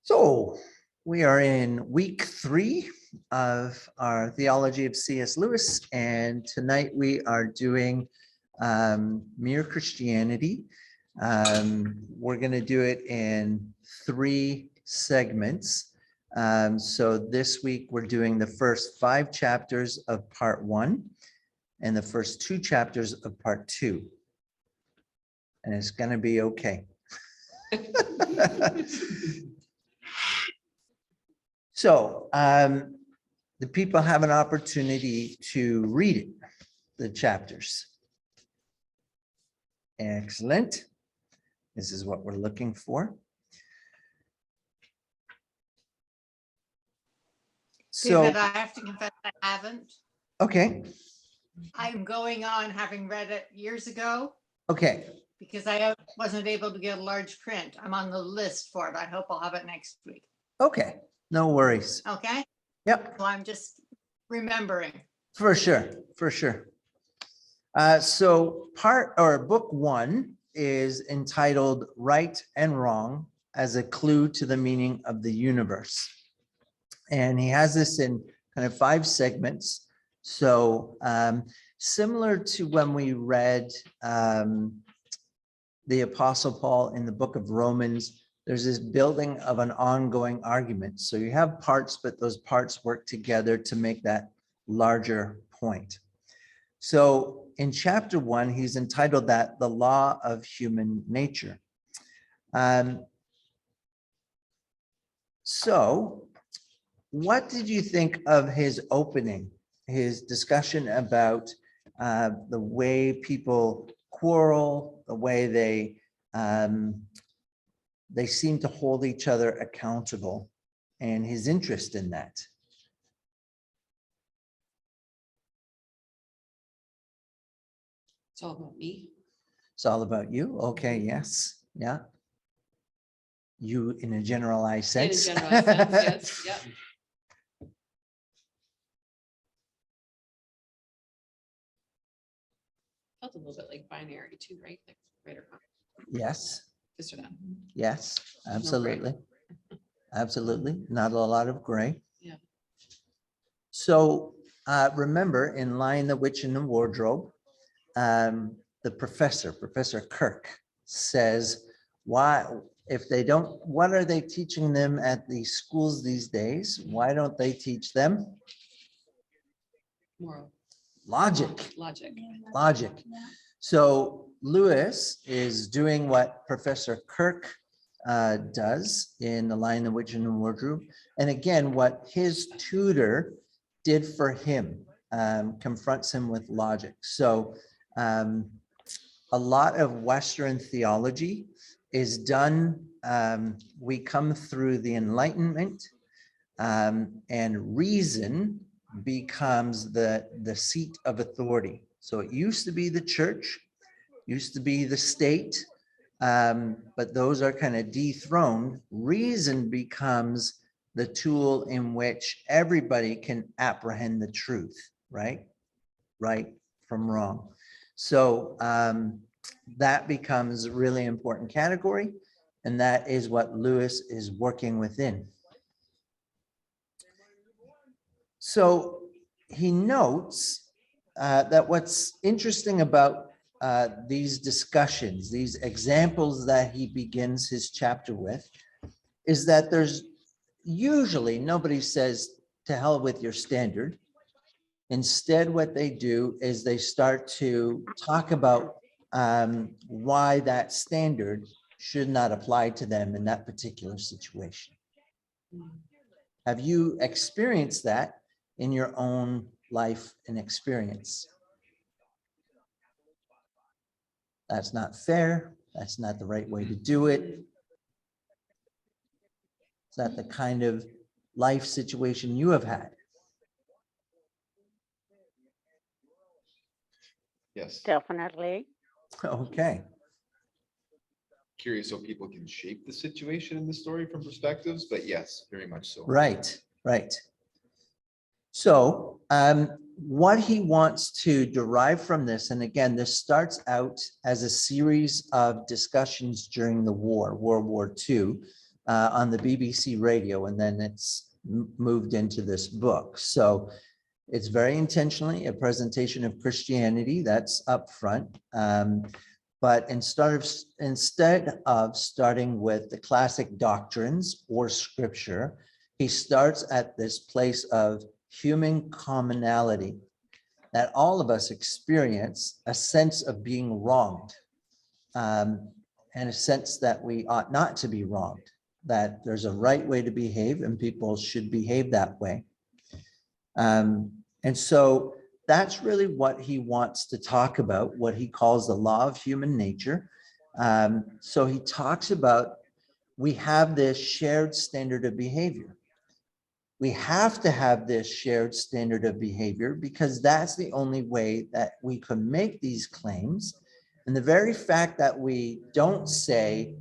So we are in week 3 of our theology of C.S. Lewis, and tonight we are doing Mere Christianity. We're going to do it in 3 segments. So this week we're doing the first 5 chapters of part 1 and the first 2 chapters of part 2. And it's going to be okay. So the people have an opportunity to read it, the chapters. Excellent. This is what we're looking for. So David, I have to confess I haven't. Okay. I'm going on having read it years ago Okay. because I wasn't able to get a large print. I'm on the list for it. I hope I'll have it next week. Okay. No worries. Okay? Yep. Well, I'm just remembering. For sure. For sure. So book 1 is entitled Right and Wrong as a Clue to the Meaning of the Universe. And he has this in kind of 5 segments. So similar to when we read the Apostle Paul in the book of Romans, there's this building of an ongoing argument. So you have parts, but those parts work together to make that larger point. So in chapter 1, he's entitled that The Law of Human Nature. So what did you think of his opening, his discussion about the way people quarrel, the way they seem to hold each other accountable, and his interest in that? It's all about me. It's all about you. Okay, yes. Yeah. You in a generalized sense. In a generalized sense, yes. Yep. Felt a little bit like binary too, right? Like right or wrong. Yes. This or that. Yes, absolutely. No Absolutely. Not a lot of gray. Yeah. So remember, in Lion, the Witch, and the Wardrobe, the Professor Kirk says, what are they teaching them at the schools these days? Why don't they teach them Moral. logic? Logic. So Lewis is doing what Professor Kirk does in The Lion, the Witch, and the Wardrobe. And again, what his tutor did for him, confronts him with logic. So a lot of Western theology is done, we come through the Enlightenment, and reason becomes the seat of authority. So it used to be the church, used to be the state, but those are kind of dethroned. Reason becomes the tool in which everybody can apprehend the truth, right from wrong. So that becomes a really important category, and that is what Lewis is working within. So he notes that what's interesting about these discussions, these examples that he begins his chapter with, is that there's usually nobody says to hell with your standard. Instead, what they do is they start to talk about why that standard should not apply to them in that particular situation. Have you experienced that in your own life and experience? That's not fair. That's not the right way to do it. Is that the kind of life situation you have had? Yes. Definitely. Okay. Curious how people can shape the situation in the story from perspectives, but yes, very much so. Right. So what he wants to derive from this, and again, this starts out as a series of discussions during the war, World War II, on the BBC radio, and then it's moved into this book. So it's very intentionally a presentation of Christianity that's up front. But instead of starting with the classic doctrines or scripture, he starts at this place of human commonality, that all of us experience a sense of being wronged, and a sense that we ought not to be wronged, that there's a right way to behave and people should behave that way. And so that's really what he wants to talk about, what he calls the law of human nature. So he talks about, we have this shared standard of behavior. We have to have this shared standard of behavior because that's the only way that we can make these claims. And the very fact that we don't say,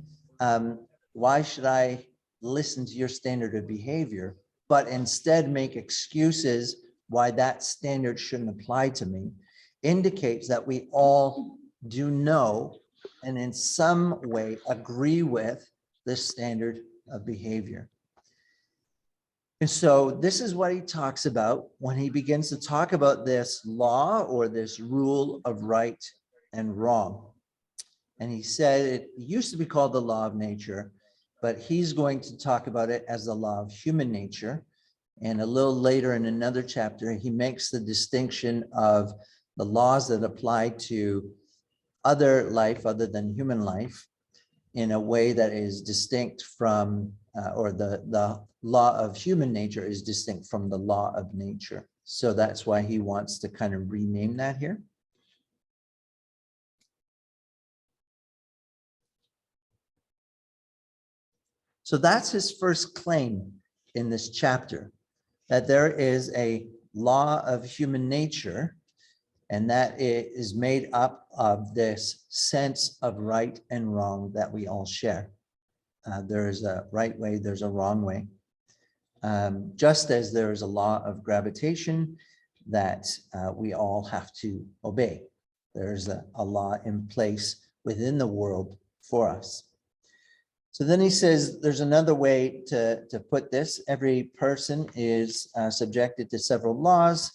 why should I listen to your standard of behavior, but instead make excuses why that standard shouldn't apply to me, indicates that we all do know and in some way agree with this standard of behavior. And so this is what he talks about when he begins to talk about this law or this rule of right and wrong. And he said it used to be called the law of nature, but he's going to talk about it as the law of human nature. And a little later in another chapter, he makes the distinction of the laws that apply to other life other than human life in a way that is distinct from, or the law of human nature is distinct from the law of nature. So that's why he wants to kind of rename that here. So that's his first claim in this chapter, that there is a law of human nature, and that it is made up of this sense of right and wrong that we all share. There is a right way, there's a wrong way. Just as there is a law of gravitation that we all have to obey. There's a law in place within the world for us. So then he says there's another way to put this. Every person is subjected to several laws.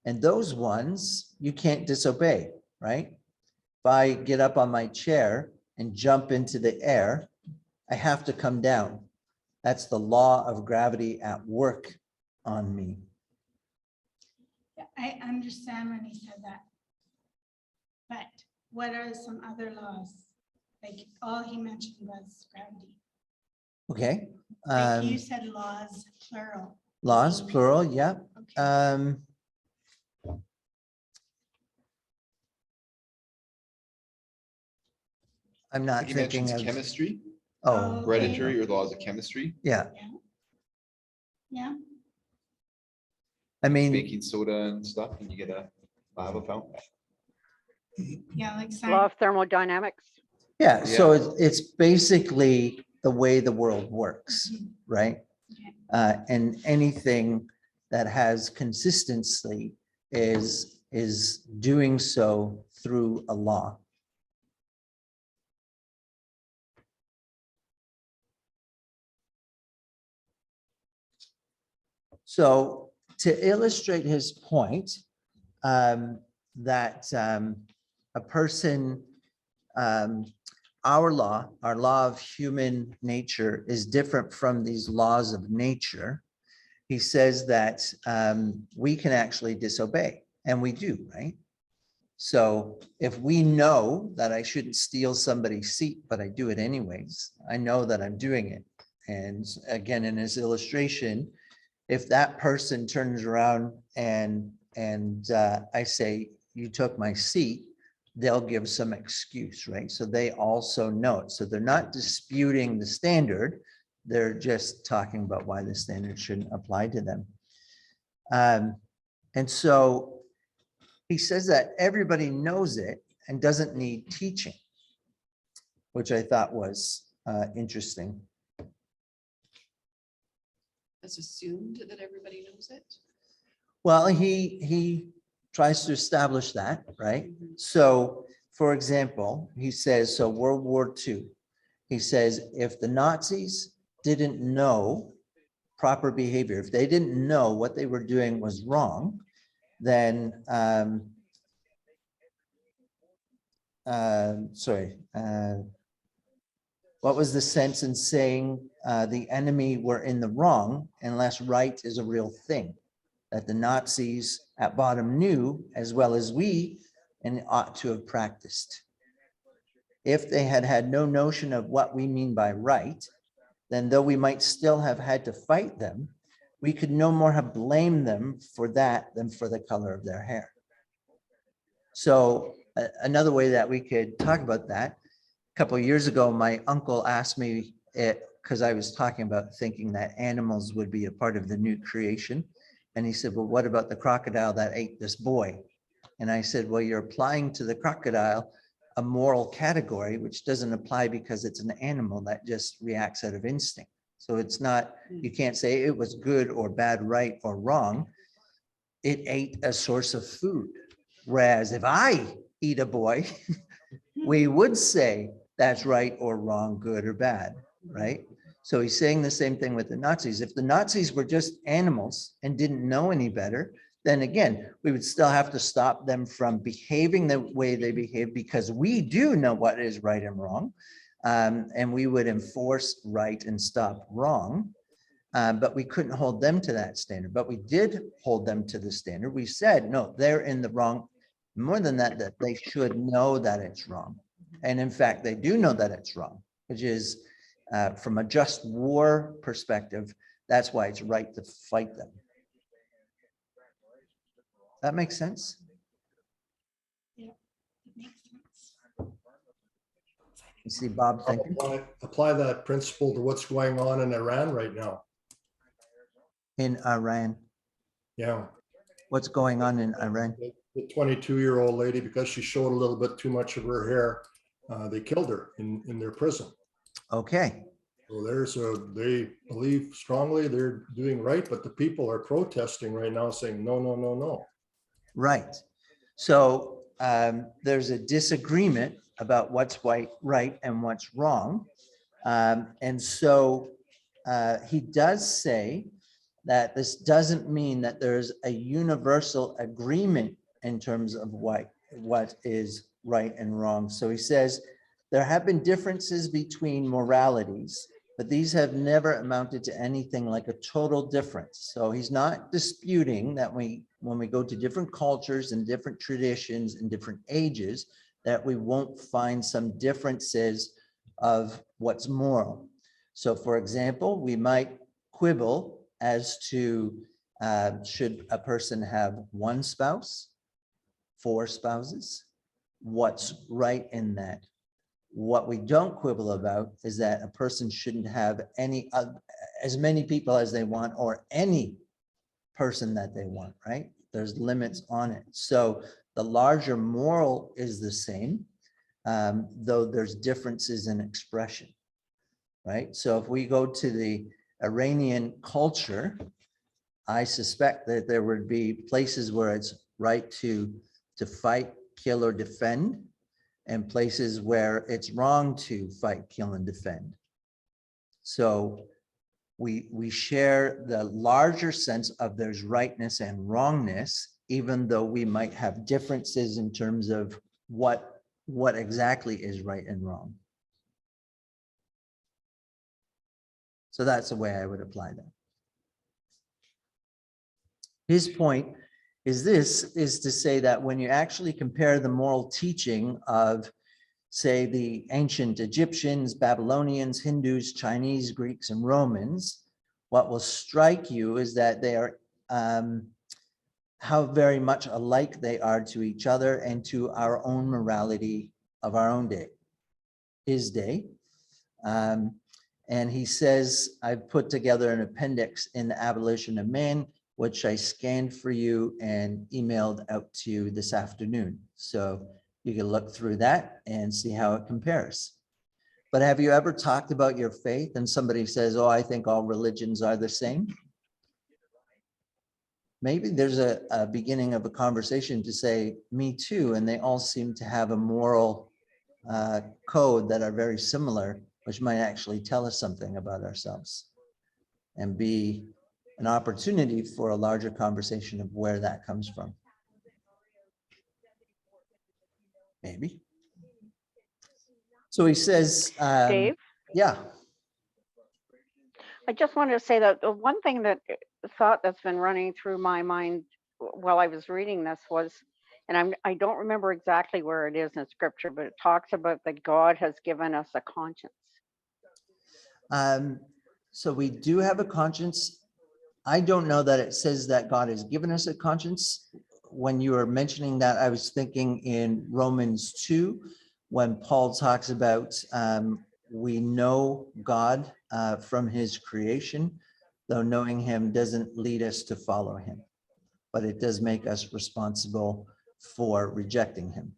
And those ones you can't disobey, right? If I get up on my chair and jump into the air, I have to come down. That's the law of gravity at work on me. Yeah, I understand when he said that. But what are some other laws? Like all he mentioned was gravity. Okay. Like you said laws, plural. Laws, plural, yeah. Okay. I'm not He thinking mentions of, chemistry, oh, hereditary or laws of chemistry, yeah. Yeah, I mean, baking soda and stuff, and you get a lava fountain. yeah, like Law science. of thermodynamics. yeah, so Yeah. it's basically the way the world works, right? Okay. And anything that has consistency is doing so through a law. So to illustrate his point, that a person, our law of human nature is different from these laws of nature. He says that we can actually disobey, and we do, right? So if we know that I shouldn't steal somebody's seat, but I do it anyways, I know that I'm doing it. And again, in his illustration, if that person turns around and I say, you took my seat, they'll give some excuse, right? So they also know it. So they're not disputing the standard. They're just talking about why the standard shouldn't apply to them. And so he says that everybody knows it and doesn't need teaching, which I thought was interesting. It's assumed that everybody knows it. Well, he tries to establish that, right? So, for example, he says, so World War II, He says, if the Nazis didn't know proper behavior, if they didn't know what they were doing was wrong, then, what was the sense in saying the enemy were in the wrong unless right is a real thing? That the Nazis at bottom knew as well as we and ought to have practiced. If they had had no notion of what we mean by right, then though we might still have had to fight them, we could no more have blamed them for that than for the color of their hair. So another way that we could talk about that, a couple of years ago, my uncle asked me it because I was talking about thinking that animals would be a part of the new creation. And he said, well, what about the crocodile that ate this boy? And I said, well, you're applying to the crocodile a moral category, which doesn't apply because it's an animal that just reacts out of instinct. So it's not, you can't say it was good or bad, right or wrong. It ate a source of food. Whereas if I eat a boy, we would say that's right or wrong, good or bad, right? So he's saying the same thing with the Nazis. If the Nazis were just animals and didn't know any better, then again, we would still have to stop them from behaving the way they behave because we do know what is right and wrong. And we would enforce right and stop wrong. But we couldn't hold them to that standard. But we did hold them to the standard. We said, no, they're in the wrong. More than that, that they should know that it's wrong. And in fact, they do know that it's wrong, which is from a just war perspective, that's why it's right to fight them. That makes sense? Yeah, it makes sense. You see Bob thinking? Apply that principle to what's going on in Iran right now. In Iran. Yeah. What's going on in Iran? The 22-year-old lady, because she showed a little bit too much of her hair, they killed her in their prison. Okay. So they believe strongly they're doing right, but the people are protesting right now saying, no, no, no, no. Right. So there's a disagreement about what's right and what's wrong. And so he does say that this doesn't mean that there's a universal agreement in terms of what is right and wrong. So he says there have been differences between moralities, but these have never amounted to anything like a total difference. So he's not disputing that when we go to different cultures and different traditions and different ages, that we won't find some differences of what's moral. So for example, we might quibble as to should a person have one spouse, 4 spouses? What's right in that? What we don't quibble about is that a person shouldn't have as many people as they want or any person that they want, right? There's limits on it. So the larger moral is the same, though there's differences in expression, right? So if we go to the Iranian culture, I suspect that there would be places where it's right to fight, kill, or defend, and places where it's wrong to fight, kill, and defend. So we share the larger sense of there's rightness and wrongness, even though we might have differences in terms of what exactly is right and wrong. So that's the way I would apply that. His point is to say that when you actually compare the moral teaching of, say, the ancient Egyptians, Babylonians, Hindus, Chinese, Greeks, and Romans, what will strike you is that they are how very much alike they are to each other and to our own morality of our own day, his day. And he says, I've put together an appendix in the Abolition of Man, which I scanned for you and emailed out to you this afternoon. So you can look through that and see how it compares. But have you ever talked about your faith and somebody says, oh, I think all religions are the same? Maybe there's a beginning of a conversation to say, me too, and they all seem to have a moral code that are very similar, which might actually tell us something about ourselves and be an opportunity for a larger conversation of where that comes from. Maybe. So he says, Dave, yeah, I just wanted to say that the one thing that thought that's been running through my mind while I was reading this was, and I don't remember exactly where it is in scripture, but it talks about that God has given us a conscience. so we do have a conscience. I don't know that it says that God has given us a conscience. When you were mentioning that, I was thinking in Romans 2, when Paul talks about we know God from his creation, though knowing him doesn't lead us to follow him, but it does make us responsible for rejecting him.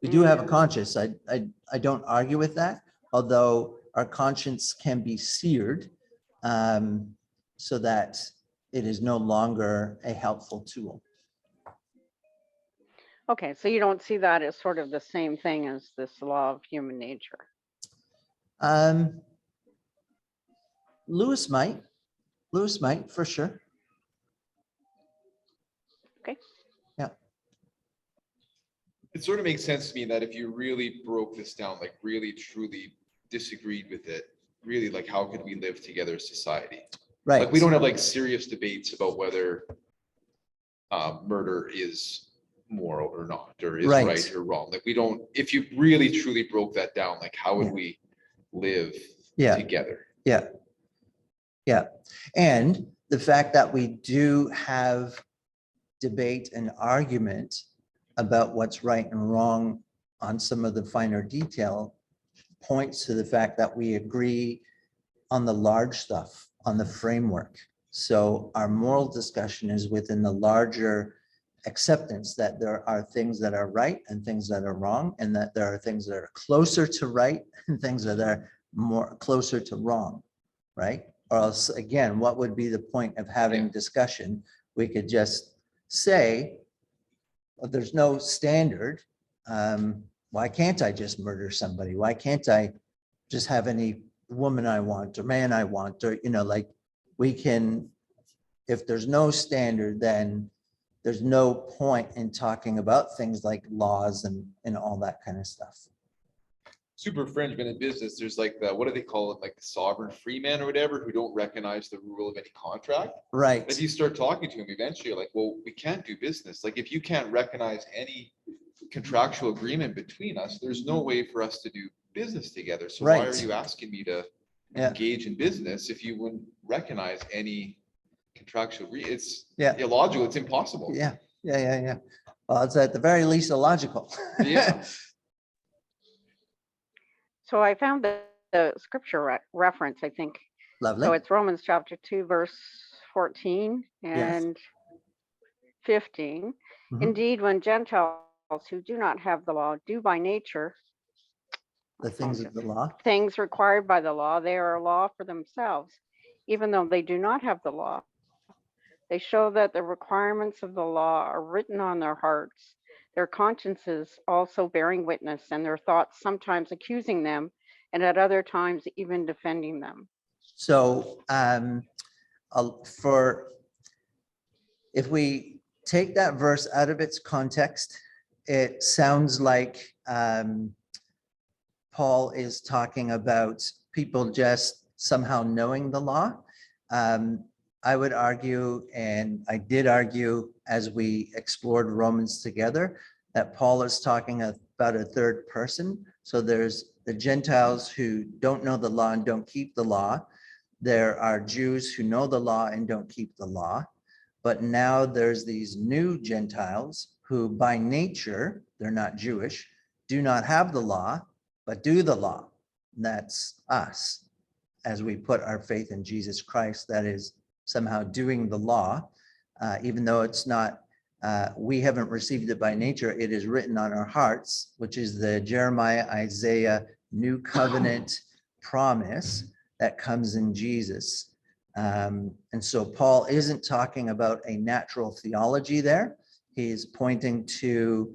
We do have a conscience. I don't argue with that, although our conscience can be seared so that it is no longer a helpful tool. Okay, so you don't see that as sort of the same thing as this law of human nature. Lewis might for sure. Okay. Yeah. It sort of makes sense to me that if you really broke this down, like really truly disagreed with it, really like how could we live together as society? Right. Like we don't have like serious debates about whether murder is moral or not, or is right or wrong. Like we don't, if you really truly broke that down, like how would we live together? Yeah. Yeah. And the fact that we do have debate and argument about what's right and wrong on some of the finer detail points to the fact that we agree on the large stuff, on the framework. So our moral discussion is within the larger acceptance that there are things that are right and things that are wrong, and that there are things that are closer to right and things that are more closer to wrong, right? Or else, again, what would be the point of having discussion? We could just say, well, there's no standard. Why can't I just murder somebody? Why can't I just have any woman I want or man I want? Or, you know, like we can, if there's no standard, then there's no point in talking about things like laws and all that kind of stuff. Super infringement in business, there's like the, what do they call it? Like the sovereign free man or whatever, who don't recognize the rule of any contract. Right. If you start talking to them, eventually you're like, well, we can't do business. Like if you can't recognize any contractual agreement between us, there's no way for us to do business together. So why are you asking me to engage in business if you wouldn't recognize any contractual it's illogical, it's impossible. Yeah. Well, it's at the very least illogical. Yeah. So I found the scripture reference, I think. Lovely. So it's Romans chapter 2, verse 14 and 15. Mhm. Indeed, when Gentiles who do not have the law do by nature The things of the law. things required by the law, they are a law for themselves, even though they do not have the law. They show that the requirements of the law are written on their hearts, their consciences also bearing witness, and their thoughts sometimes accusing them, and at other times even defending them. So if we take that verse out of its context, it sounds like Paul is talking about people just somehow knowing the law. I would argue, and I did argue as we explored Romans together, that Paul is talking about a third person. So there's the Gentiles who don't know the law and don't keep the law. There are Jews who know the law and don't keep the law. But now there's these new Gentiles who by nature, they're not Jewish, do not have the law, but do the law. And that's us. As we put our faith in Jesus Christ, that is somehow doing the law, even though it's not, we haven't received it by nature, it is written on our hearts, which is the Jeremiah, Isaiah, New Covenant promise that comes in Jesus. And so Paul isn't talking about a natural theology there. He's pointing to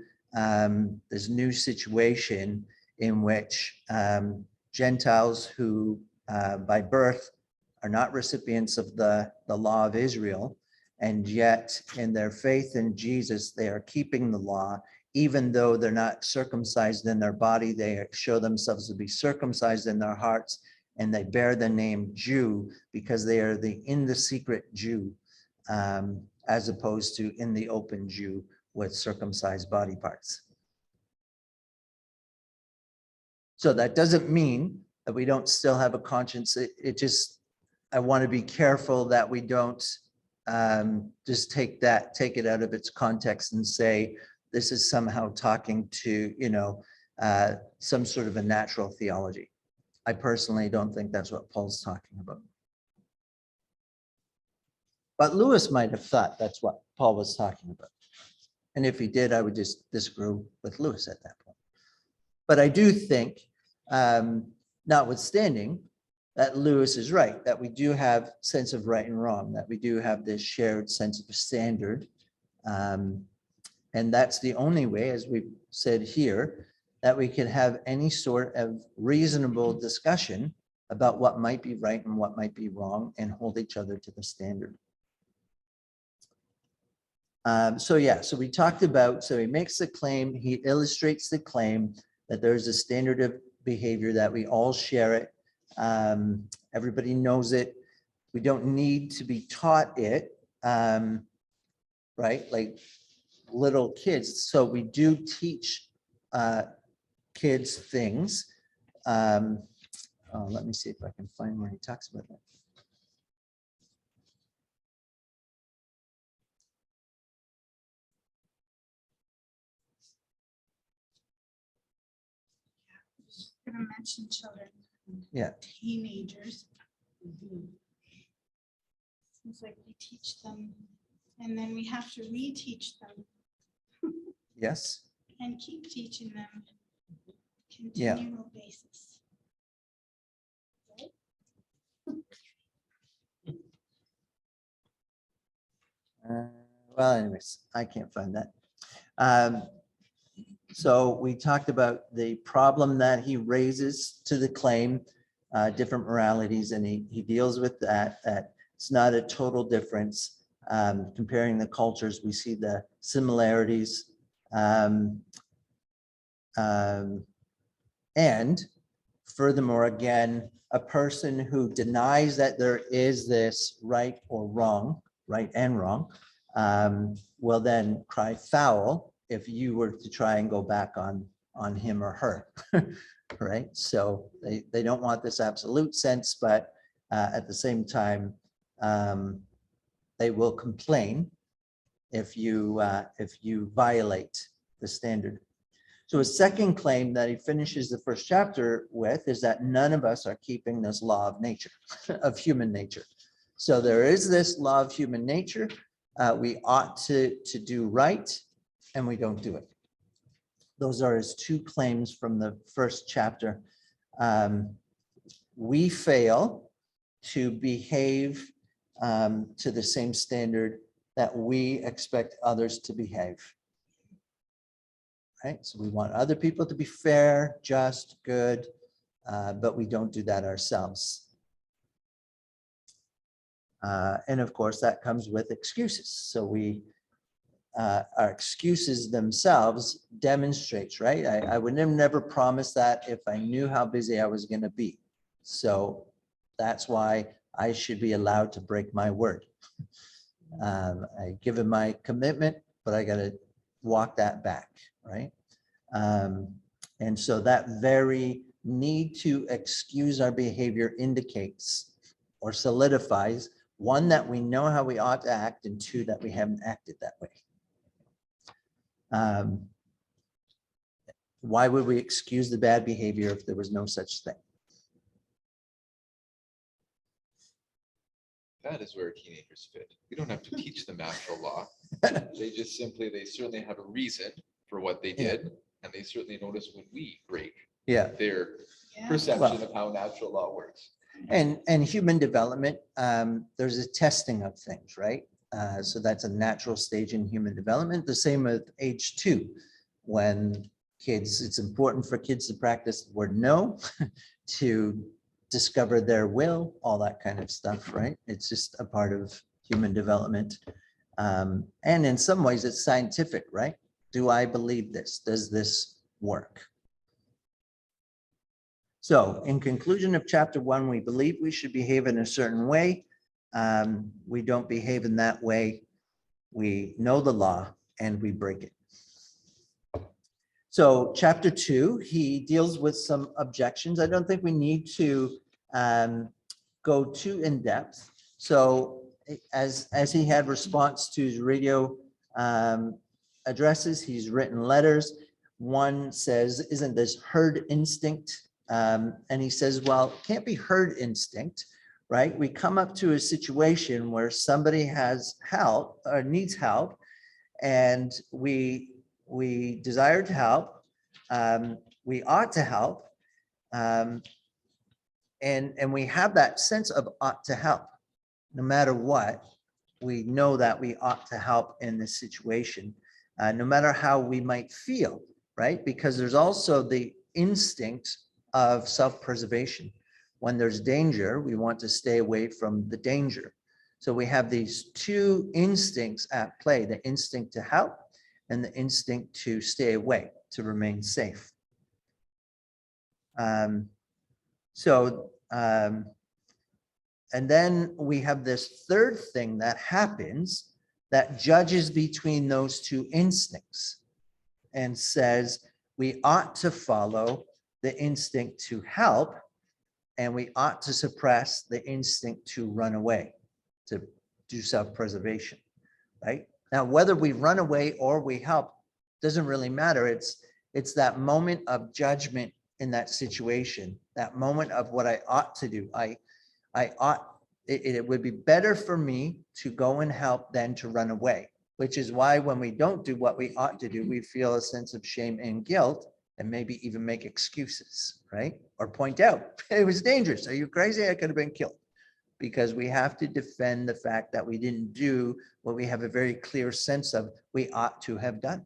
this new situation in which Gentiles who by birth are not recipients of the law of Israel, and yet in their faith in Jesus, they are keeping the law, even though they're not circumcised in their body, they show themselves to be circumcised in their hearts, and they bear the name Jew because they are in the secret Jew, as opposed to in the open Jew with circumcised body parts. So that doesn't mean that we don't still have a conscience. It just, I want to be careful that we don't just take it out of its context and say, this is somehow talking to, some sort of a natural theology. I personally don't think that's what Paul's talking about. But Lewis might have thought that's what Paul was talking about. And if he did, I would just disagree with Lewis at that point. But I do think, notwithstanding, that Lewis is right, that we do have sense of right and wrong, that we do have this shared sense of a standard. And that's the only way, as we've said here, that we can have any sort of reasonable discussion about what might be right and what might be wrong and hold each other to the standard. So we talked about, so he makes the claim, he illustrates the claim that there's a standard of behavior, that we all share it. Everybody knows it. We don't need to be taught it, right? Like little kids. So we do teach kids things. Let me see if I can find where he talks about that. Going to mention children. Yeah. Teenagers. Seems like we teach them and then we have to reteach them Yes. and keep teaching them Yeah. continual basis. Well, anyways, I can't find that. So we talked about the problem that he raises to the claim, different moralities, and he deals with that it's not a total difference. Comparing the cultures, we see the similarities. And furthermore, again, a person who denies that there is this right or wrong, right and wrong, will then cry foul if you were to try and go back on him or her, right? So they don't want this absolute sense, but at the same time, they will complain if you violate the standard. So a second claim that he finishes the first chapter with is that none of us are keeping this law of nature, of human nature. So there is this law of human nature. We ought to do right, and we don't do it. Those are his two claims from the first chapter. We fail to behave to the same standard that we expect others to behave. Right? So we want other people to be fair, just, good, but we don't do that ourselves. And of course, that comes with excuses. So our excuses themselves demonstrates, right? I would have never promised that if I knew how busy I was going to be. So that's why I should be allowed to break my word. I given my commitment, but I got to walk that back, right? And so that very need to excuse our behavior indicates or solidifies, one, that we know how we ought to act, and two, that we haven't acted that way. Why would we excuse the bad behavior if there was no such thing? That is where teenagers fit. We don't have to teach them natural law. They certainly have a reason for what they did, and they certainly notice when we break their perception of how natural law works. And human development, there's a testing of things, right? So that's a natural stage in human development. The same with age 2, when kids. It's important for kids to practice the word no, to discover their will, all that kind of stuff, right? It's just a part of human development. And in some ways it's scientific, right? Do I believe this? Does this work? So in conclusion of chapter 1, we believe we should behave in a certain way. We don't behave in that way. We know the law and we break it. So chapter 2, he deals with some objections. I don't think we need to go too in depth. So as he had response to his radio addresses, he's written letters. One says, isn't this herd instinct? And he says, well, it can't be herd instinct, right? We come up to a situation where somebody has help or needs help, and we desire to help, we ought to help, and we have that sense of ought to help. No matter what, we know that we ought to help in this situation, no matter how we might feel, right? Because there's also the instinct of self-preservation. When there's danger, we want to stay away from the danger. So we have these two instincts at play, the instinct to help and the instinct to stay away, to remain safe. And then we have this third thing that happens that judges between those two instincts and says we ought to follow the instinct to help and we ought to suppress the instinct to run away, to do self-preservation, right? Now, whether we run away or we help doesn't really matter. It's that moment of judgment in that situation, that moment of what I ought to do. It would be better for me to go and help than to run away, which is why when we don't do what we ought to do, we feel a sense of shame and guilt and maybe even make excuses, right? Or point out, it was dangerous. Are you crazy? I could have been killed. Because we have to defend the fact that we didn't do what we have a very clear sense of we ought to have done.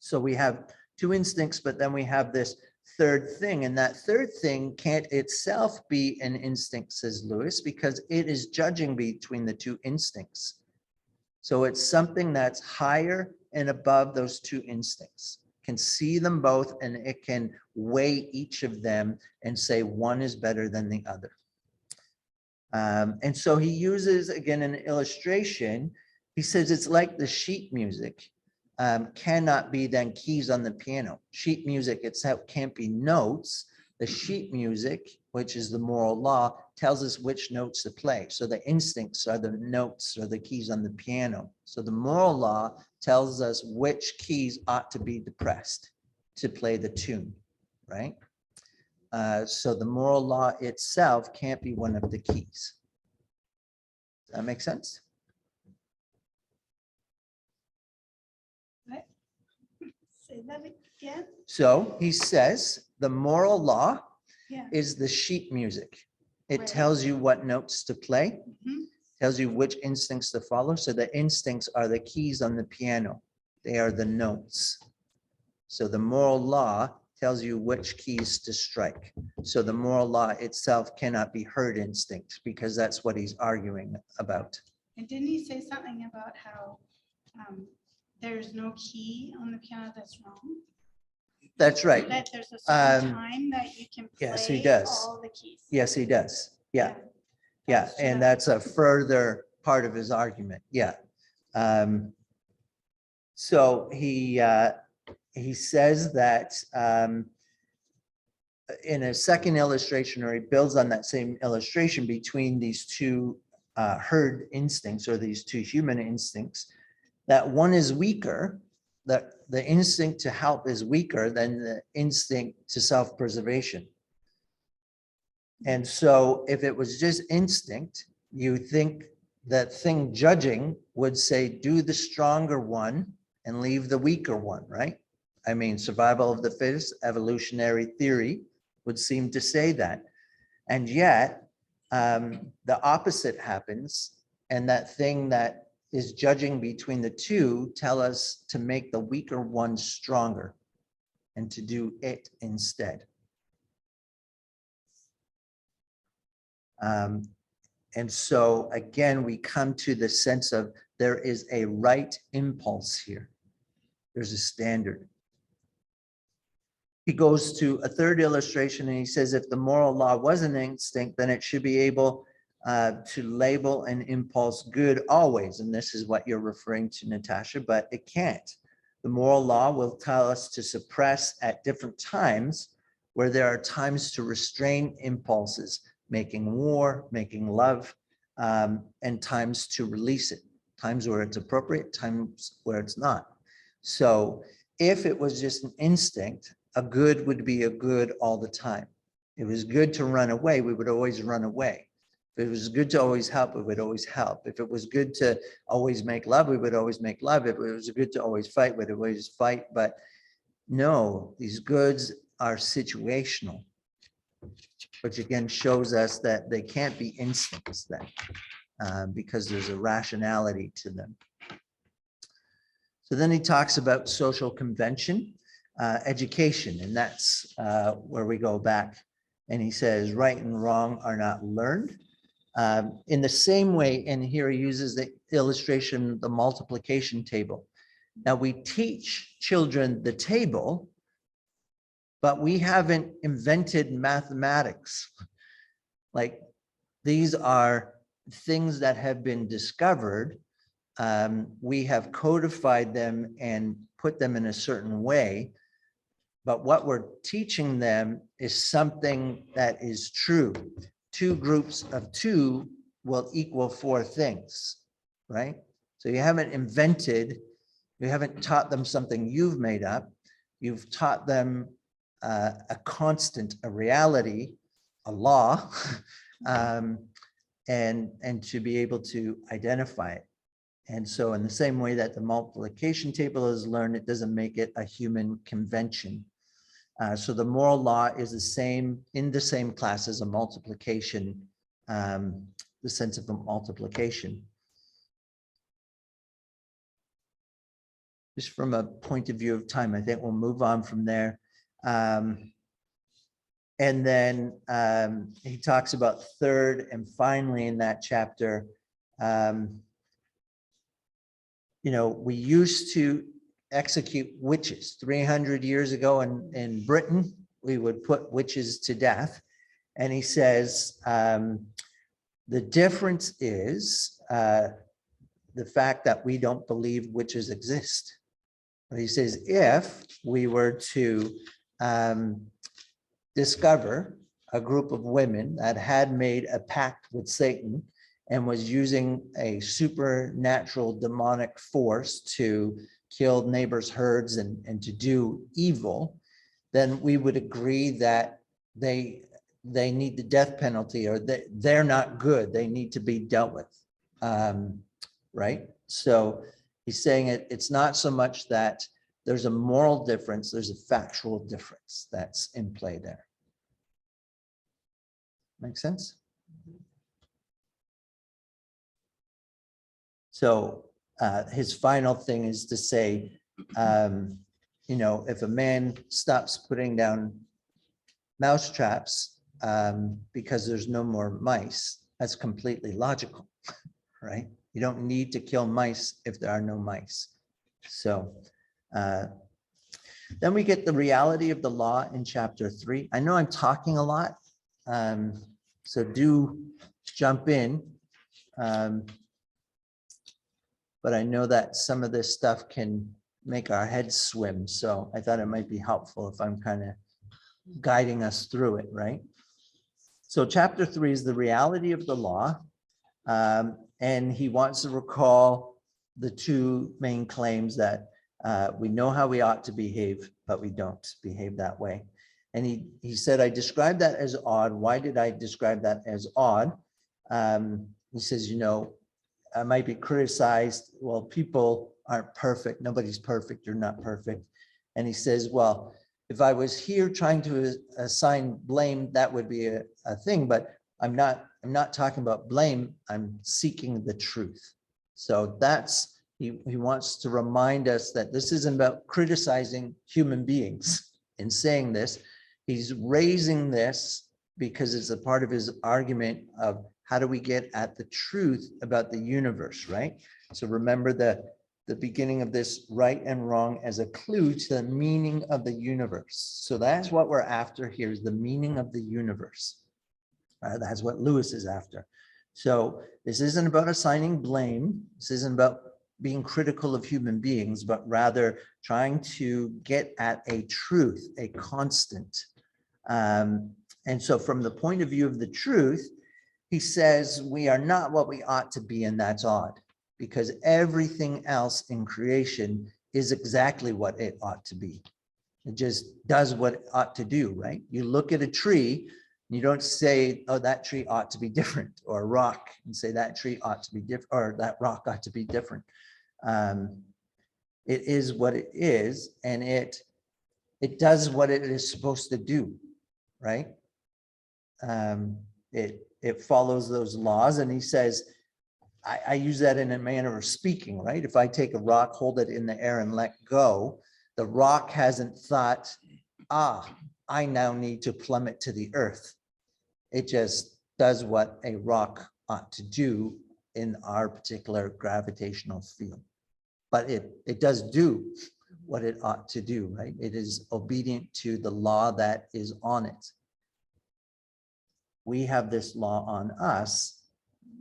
So we have two instincts, but then we have this third thing, and that third thing can't itself be an instinct, says Lewis, because it is judging between the two instincts. So it's something that's higher and above those two instincts, can see them both, and it can weigh each of them and say one is better than the other. And so he uses, again, an illustration. He says it's like the sheet music cannot be then keys on the piano. Sheet music itself can't be notes. The sheet music, which is the moral law, tells us which notes to play. So the instincts are the notes or the keys on the piano. So the moral law tells us which keys ought to be depressed to play the tune, right? So the moral law itself can't be one of the keys. Does that make sense? What? Say that again? So he says the moral law Yeah. is the sheet music. It Right. tells you what notes to play, Mhm. tells you which instincts to follow. So the instincts are the keys on the piano. They are the notes. So the moral law tells you which keys to strike. So the moral law itself cannot be herd instinct because that's what he's arguing about. And didn't he say something about how there's no key on the piano that's wrong? That's right. That there's a certain Um, time that you can play yes, he does. all the keys. Yes, he does. Yeah. Yeah, That's and true. that's a further part of his argument. Yeah. So he says that in a second illustration, or he builds on that same illustration between these two herd instincts or these two human instincts, that one is weaker, that the instinct to help is weaker than the instinct to self-preservation. And so if it was just instinct, you think that thing judging would say, do the stronger one and leave the weaker one, right? I mean, survival of the fittest, evolutionary theory would seem to say that. And yet the opposite happens. And that thing that is judging between the two tell us to make the weaker one stronger. and to do it instead. And so again, we come to the sense of there is a right impulse here. There's a standard. He goes to a third illustration and he says, if the moral law was an instinct, then it should be able to label an impulse good always. And this is what you're referring to, Natasha, but it can't. The moral law will tell us to suppress at different times, where there are times to restrain impulses, making war, making love, and times to release it, times where it's appropriate, times where it's not. So if it was just an instinct, a good would be a good all the time. If it was good to run away, we would always run away. If it was good to always help, we would always help. If it was good to always make love, we would always make love. If it was good to always fight, we'd always fight. But no, these goods are situational, which again shows us that they can't be instincts then, because there's a rationality to them. So then he talks about social convention, education, and that's where we go back. And he says, right and wrong are not learned. In the same way, and here he uses the illustration, the multiplication table. Now we teach children the table, but we haven't invented mathematics. Like, these are things that have been discovered. We have codified them and put them in a certain way. But what we're teaching them is something that is true. 2 groups of 2 will equal 4 things, right? So you haven't invented, you haven't taught them something you've made up. You've taught them a constant, a reality, a law, and to be able to identify it. And so in the same way that the multiplication table is learned, it doesn't make it a human convention. So the moral law is the same, in the same class as a multiplication, the sense of a multiplication. Just from a point of view of time, I think we'll move on from there. And then he talks about third and finally in that chapter, we used to execute witches 300 years ago in Britain. We would put witches to death. And he says, the difference is the fact that we don't believe witches exist. But he says, if we were to discover a group of women that had made a pact with Satan and was using a supernatural demonic force to kill neighbors' herds and to do evil, then we would agree that they need the death penalty, or they're not good. They need to be dealt with, right? So he's saying it's not so much that there's a moral difference, there's a factual difference that's in play there. Make sense? So his final thing is to say, if a man stops putting down mouse traps because there's no more mice, that's completely logical, right? You don't need to kill mice if there are no mice. So then we get the reality of the law in chapter 3. I know I'm talking a lot, so do jump in. But I know that some of this stuff can make our heads swim. So I thought it might be helpful if I'm kind of guiding us through it, right? So chapter 3 is the reality of the law. And he wants to recall the 2 main claims that we know how we ought to behave, but we don't behave that way. And he said, I described that as odd. Why did I describe that as odd? He says, I might be criticized. Well, people aren't perfect. Nobody's perfect. You're not perfect. And he says, well, if I was here trying to assign blame, that would be a thing, but I'm not talking about blame. I'm seeking the truth. So he wants to remind us that this isn't about criticizing human beings. in saying this. He's raising this because it's a part of his argument of how do we get at the truth about the universe, right? So remember the beginning of this right and wrong as a clue to the meaning of the universe. So that's what we're after here, is the meaning of the universe. That's what Lewis is after. So this isn't about assigning blame. This isn't about being critical of human beings, but rather trying to get at a truth, a constant. And so from the point of view of the truth, he says we are not what we ought to be, and that's odd, because everything else in creation is exactly what it ought to be. It just does what it ought to do, right? You look at a tree, you don't say, oh, that tree ought to be different, or a rock, and say that tree ought to be different, or that rock ought to be different. It is what it is, and it does what it is supposed to do, right? It follows those laws, and he says, I use that in a manner of speaking, right? If I take a rock, hold it in the air and let go, the rock hasn't thought, I now need to plummet to the earth. It just does what a rock ought to do in our particular gravitational field. But it does do what it ought to do, right? It is obedient to the law that is on it. We have this law on us,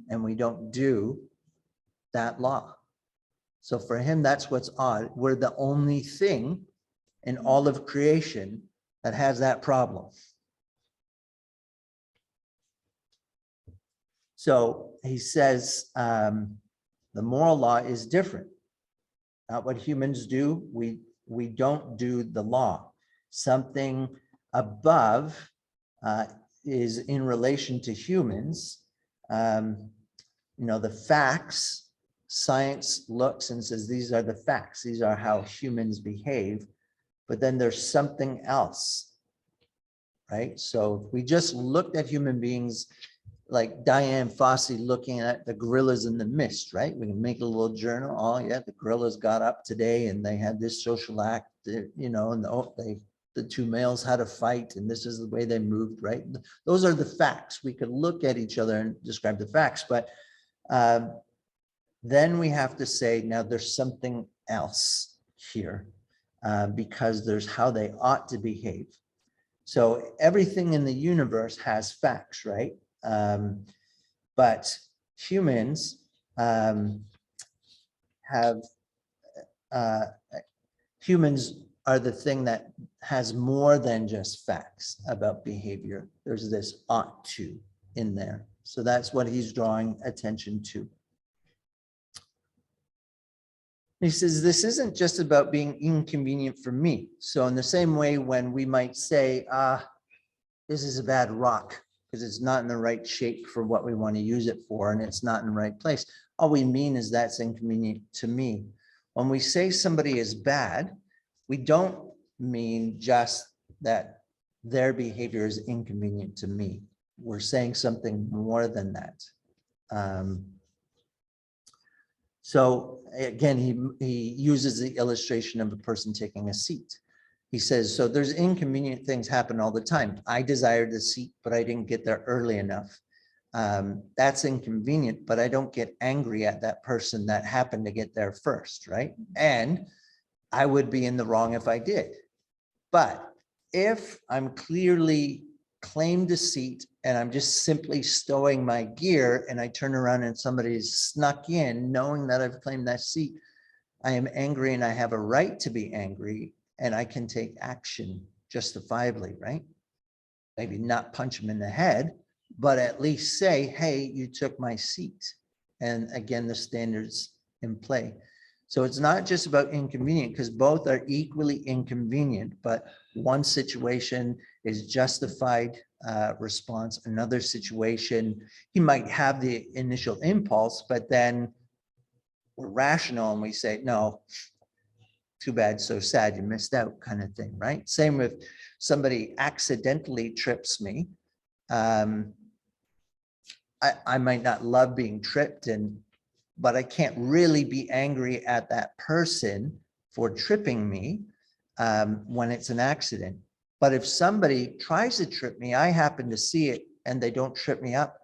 and we don't do that law. So for him, that's what's odd. We're the only thing in all of creation that has that problem. So he says the moral law is different. Not what humans do. We don't do the law. Something above is in relation to humans. The facts, science looks and says, these are the facts. These are how humans behave. But then there's something else, right? So if we just looked at human beings like Diane Fossey looking at the gorillas in the mist, right? We can make a little journal. Oh yeah, the gorillas got up today and they had this social act, and the two males had a fight, and this is the way they moved, right? Those are the facts. We could look at each other and describe the facts, but then we have to say, now there's something else here, because there's how they ought to behave. So everything in the universe has facts, right? But humans humans are the thing that has more than just facts about behavior. There's this ought to in there. So that's what he's drawing attention to. He says, this isn't just about being inconvenient for me. So in the same way, when we might say, this is a bad rock because it's not in the right shape for what we want to use it for, and it's not in the right place, all we mean is that's inconvenient to me. When we say somebody is bad, we don't mean just that their behavior is inconvenient to me. We're saying something more than that. So again, he uses the illustration of a person taking a seat. He says, so there's inconvenient things happen all the time. I desired the seat, but I didn't get there early enough. That's inconvenient, but I don't get angry at that person that happened to get there first, right? And I would be in the wrong if I did. But if I'm clearly claimed a seat and I'm just simply stowing my gear and I turn around and somebody's snuck in knowing that I've claimed that seat, I am angry and I have a right to be angry, and I can take action justifiably, right? Maybe not punch him in the head, but at least say, hey, you took my seat. And again, the standards in play. So it's not just about inconvenient, because both are equally inconvenient, but one situation is justified response. Another situation, he might have the initial impulse, but then we're rational and we say, no, too bad, so sad, you missed out, kind of thing, right? Same with somebody accidentally trips me. I might not love being tripped, but I can't really be angry at that person for tripping me when it's an accident. But if somebody tries to trip me, I happen to see it and they don't trip me up,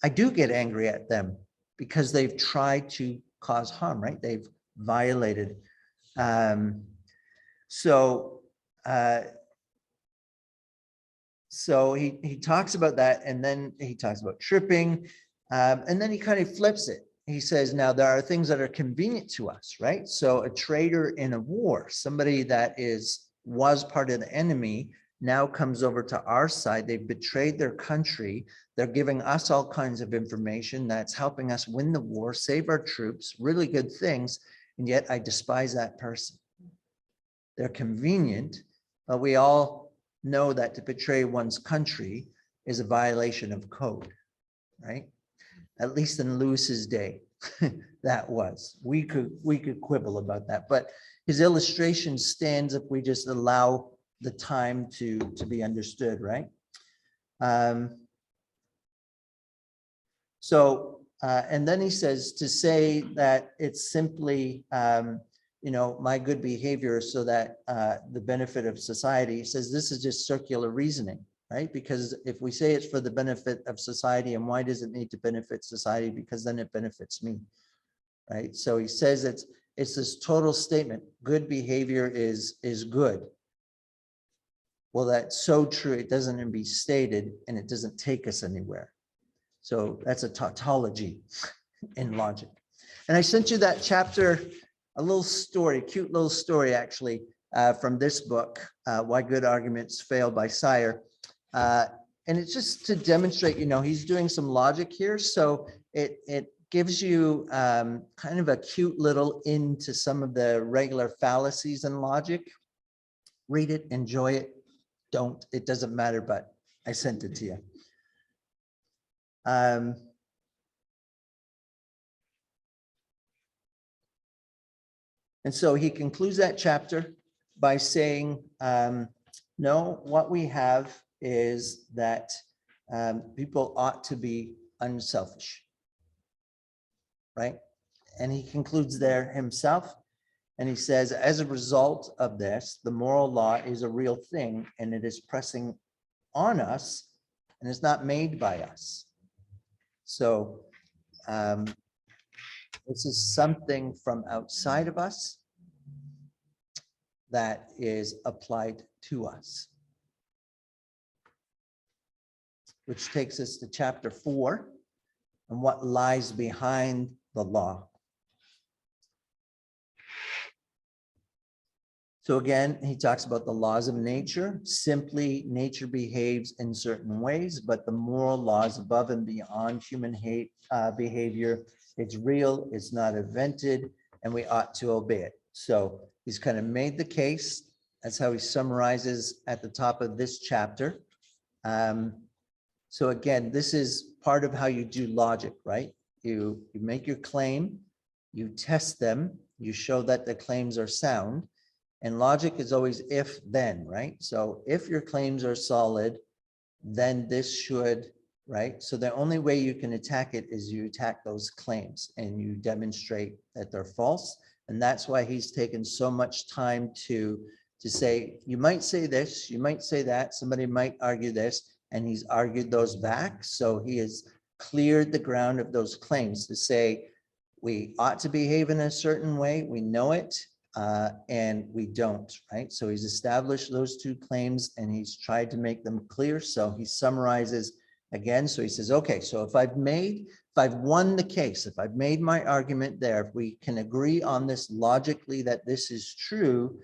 I do get angry at them because they've tried to cause harm, right? They've violated. So he talks about that, and then he talks about tripping, and then he kind of flips it. He says, now there are things that are convenient to us, right? So a traitor in a war, somebody that was part of the enemy, now comes over to our side. They've betrayed their country. They're giving us all kinds of information that's helping us win the war, save our troops, really good things. And yet I despise that person. They're convenient, but we all know that to betray one's country is a violation of code, right? At least in Lewis's day, that was. We could quibble about that, but his illustration stands if we just allow the time to be understood, right? And then he says to say that it's simply, my good behavior so that the benefit of society, he says this is just circular reasoning, right? Because if we say it's for the benefit of society, and why does it need to benefit society? Because then it benefits me, right? So he says it's this total statement, good behavior is good. Well, that's so true. It doesn't even be stated, and it doesn't take us anywhere. So that's a tautology in logic. And I sent you that chapter, a little story, a cute little story, actually, from this book, Why Good Arguments Fail by Sire. And it's just to demonstrate, he's doing some logic here. So it gives you kind of a cute little into some of the regular fallacies in logic. Read it, enjoy it. Don't, it doesn't matter, but I sent it to you. And so he concludes that chapter by saying, no, what we have is that people ought to be unselfish, right? And he concludes there himself. And he says, as a result of this, the moral law is a real thing, and it is pressing on us, and it's not made by us. So this is something from outside of us that is applied to us. Which takes us to chapter 4 and what lies behind the law. So again, he talks about the laws of nature. Simply, nature behaves in certain ways, but the moral laws above and beyond human behavior, it's real, it's not invented, and we ought to obey it. So he's kind of made the case. That's how he summarizes at the top of this chapter. So again, this is part of how you do logic, right? You make your claim, you test them, you show that the claims are sound. And logic is always if then, right? So if your claims are solid, then this should, right? So the only way you can attack it is you attack those claims and you demonstrate that they're false. And that's why he's taken so much time to say, you might say this, you might say that, somebody might argue this, and he's argued those back. So he has cleared the ground of those claims to say, we ought to behave in a certain way, we know it, and we don't, right? So he's established those two claims and he's tried to make them clear. So he summarizes again. So he says, okay, so if I've won the case, if I've made my argument there, if we can agree on this logically that this is true,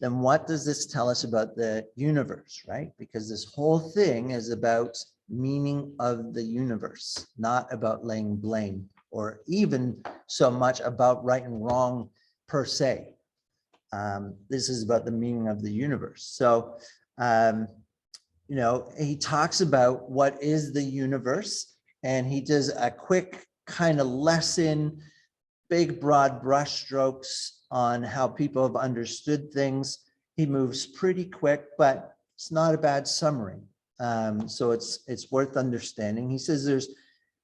then what does this tell us about the universe, right? Because this whole thing is about meaning of the universe, not about laying blame or even so much about right and wrong per se. This is about the meaning of the universe. So, he talks about what is the universe, and he does a quick kind of lesson, big broad brush strokes on how people have understood things. He moves pretty quick, but it's not a bad summary. So it's worth understanding. He says there's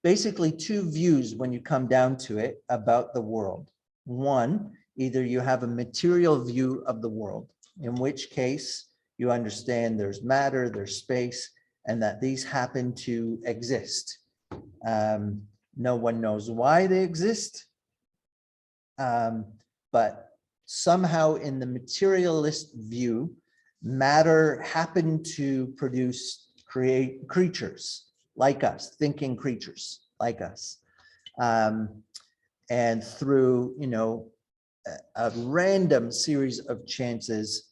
basically two views when you come down to it about the world. One, either you have a material view of the world, in which case You understand there's matter, there's space, and that these happen to exist. No one knows why they exist. But somehow in the materialist view, matter happened to create creatures like us, thinking creatures like us. And through, a random series of chances,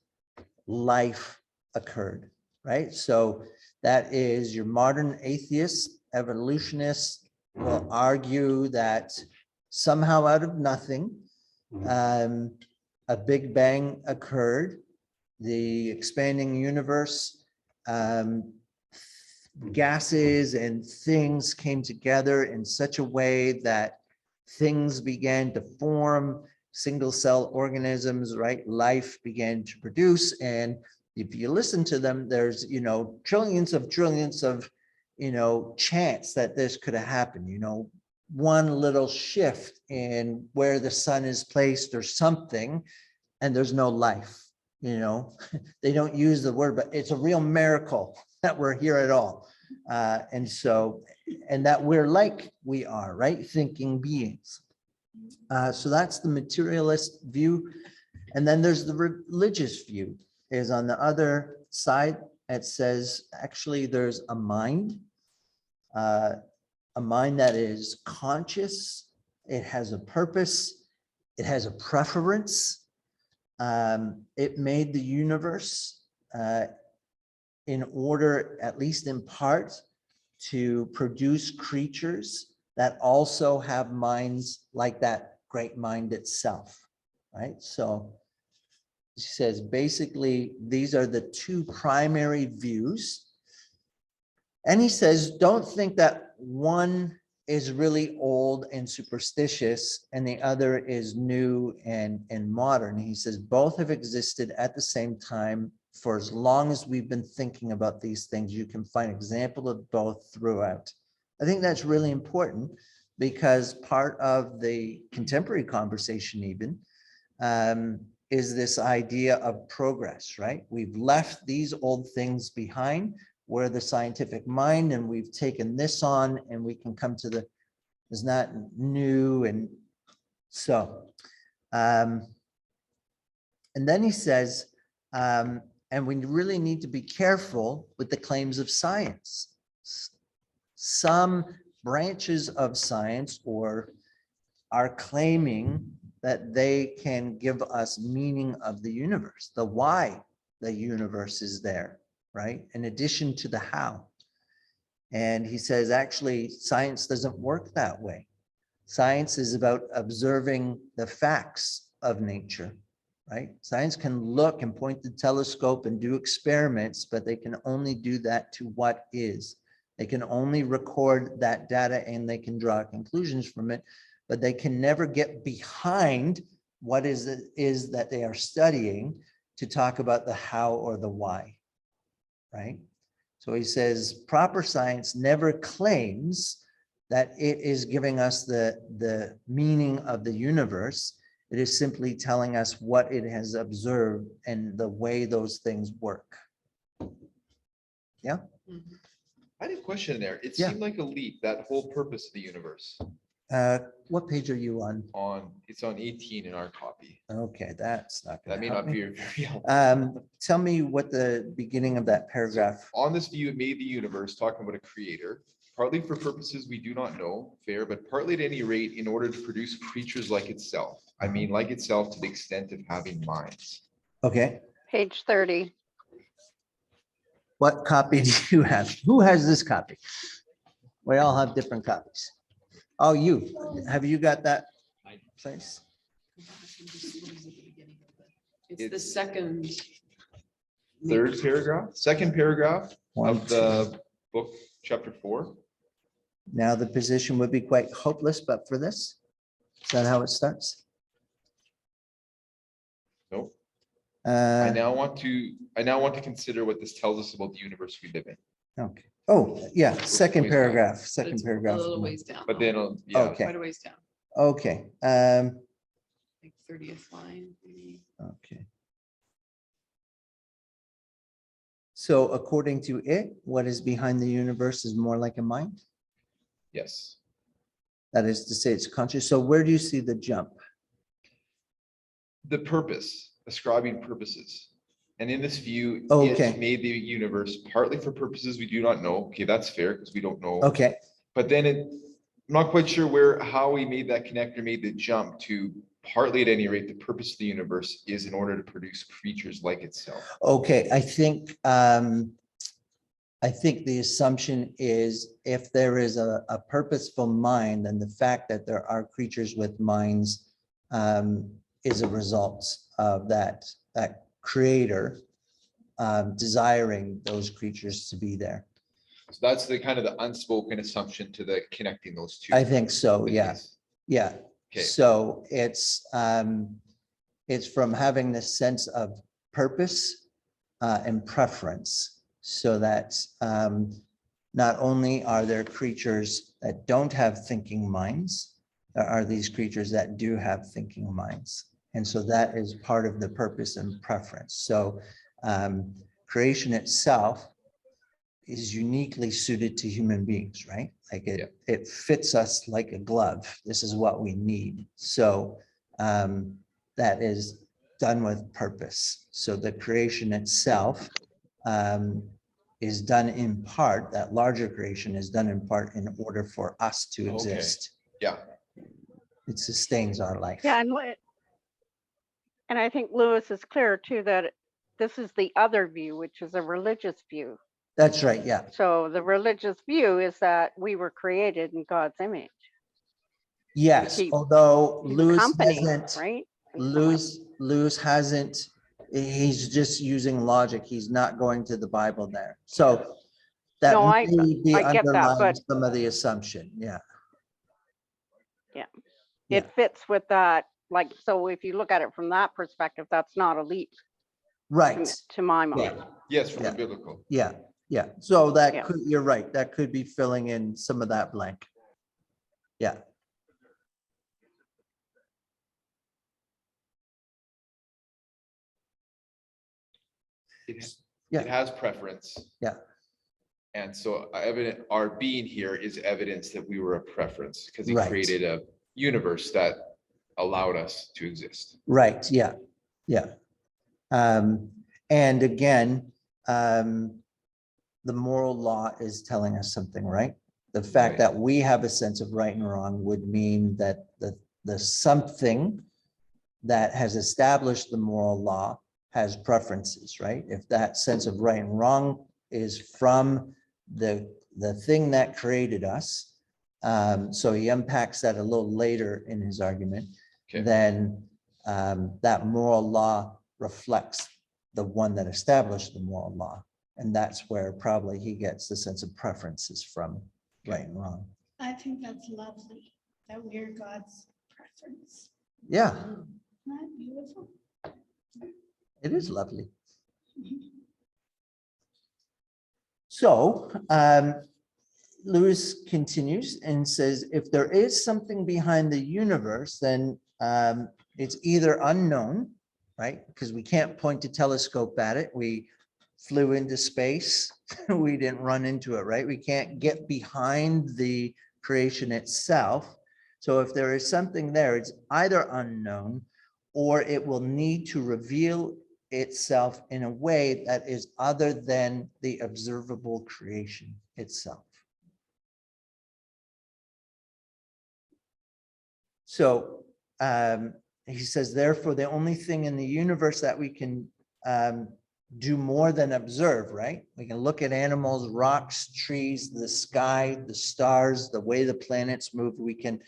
life occurred, right? So that is your modern atheists, evolutionists will argue that somehow out of nothing, a big bang occurred, the expanding universe, gases and things came together in such a way that things began to form, single cell organisms, right? Life began to produce. And if you listen to them, there's, trillions of chance that this could have happened, one little shift in where the sun is placed or something, and there's no life, they don't use the word, but it's a real miracle that we're here at all. And that we're like we are, right? Thinking beings. So that's the materialist view. And then there's the religious view, is on the other side. It says, actually, there's a mind that is conscious. It has a purpose. It has a preference. It made the universe in order, at least in part, to produce creatures that also have minds like that great mind itself, right? So he says, basically, these are the two primary views. And he says, don't think that one is really old and superstitious and the other is new and modern. He says, both have existed at the same time for as long as we've been thinking about these things. You can find example of both throughout. I think that's really important because part of the contemporary conversation even is this idea of progress, right? We've left these old things behind. We're the scientific mind and we've taken this on and we can come to the, is not new. And so, and then he says, and we really need to be careful with the claims of science. Some branches of science are claiming that they can give us meaning of the universe, the why the universe is there, right? In addition to the how. And he says, actually, science doesn't work that way. Science is about observing the facts of nature, right? Science can look and point the telescope and do experiments, but they can only do that to what is. They can only record that data and they can draw conclusions from it, but they can never get behind what is that they are studying to talk about the how or the why, right? So he says, proper science never claims that it is giving us the meaning of the universe. It is simply telling us what it has observed and the way those things work. Yeah. Mhm. I had a question there. It Yeah. seemed like a leap, that whole purpose of the universe. What page are you on? It's on 18 in our copy. Okay, that's not That gonna may help not me. be very helpful. Tell me what the beginning of that paragraph. On this view, it made the universe, talking about a creator, partly for purposes we do not know, fair, but partly at any rate in order to produce creatures like itself. I mean, like itself to the extent of having minds. Okay, Page 30. what copy do you have? Who has this copy? We all have different copies. Oh, you, have you got that place? It's the It's- second. Third paragraph, second paragraph One, of the book, chapter 4. Now the position would be quite hopeless, but for this, is that how it starts? Nope. I Uh, now want to consider what this tells us about the universe we live in. okay. Oh, yeah, second Ways down. paragraph, But second it's paragraph. a little ways down. But though. then, yeah, Okay. Quite a ways down, Okay, like 30th line, maybe. okay. So according to it, what is behind the universe is more like a mind. Yes. That is to say, it's conscious. So where do you see the jump? The purpose, ascribing purposes. And in this view, Okay. it made the universe partly for purposes we do not know. Okay, that's fair because we don't know. Okay, But then I'm not quite sure how he made that connector, made the jump to partly at any rate, the purpose of the universe is in order to produce creatures like itself. okay. I think the assumption is if there is a purposeful mind, then the fact that there are creatures with minds is a result of that creator desiring those creatures to be there. So that's the kind of the unspoken assumption to the connecting those two. I think so, yeah, entities. yeah. Okay. So it's from having this sense of purpose and preference, so that not only are there creatures that don't have thinking minds, there are these creatures that do have thinking minds. And so that is part of the purpose and preference. So creation itself is uniquely suited to human beings, right? Like it fits us like a glove. This is what we need. So that is done with purpose. So the creation itself is done in part, that larger creation is done in part in order for us to exist. Yeah. It sustains our life. Yeah, and I think Lewis is clear too that this is the other view, which is a religious view. That's right, yeah. So the religious view is that we were created in God's image. Yes, Keep although Lewis company, hasn't, right? Lewis hasn't, he's just using logic. He's not going to the Bible there. So that No, may be I get that, underlying but some of the assumption, yeah. yeah, Yeah. it fits with that. Like, so if you look at it from that perspective, that's not a leap Right, to my mind. yeah, Yes, from Yeah. the biblical. yeah, yeah. So that Yeah. could, you're right, that could be filling in some of that blank. Yeah. Yeah. It has preference. Yeah. And so our being here is evidence that we were a preference because he Right. created a universe that allowed us to exist. Right, yeah, yeah. And again, the moral law is telling us something, right? The fact Right. that we have a sense of right and wrong would mean that the something that has established the moral law has preferences, right? If that sense of right and wrong is from the thing that created us, so he unpacks that a little later in his argument, Okay. then that moral law reflects the one that established the moral law. And that's where probably he gets the sense of preferences from, right and wrong. I think that's lovely, that we're God's preference. Yeah, Isn't that beautiful? it is lovely. So Lewis continues and says, if there is something behind the universe, then it's either unknown, right? Because we can't point a telescope at it. We flew into space. We didn't run into it, right? We can't get behind the creation itself. So if there is something there, it's either unknown or it will need to reveal itself in a way that is other than the observable creation itself. So he says, therefore, the only thing in the universe that we can do more than observe, right? We can look at animals, rocks, trees, the sky, the stars, the way the planets move. We can,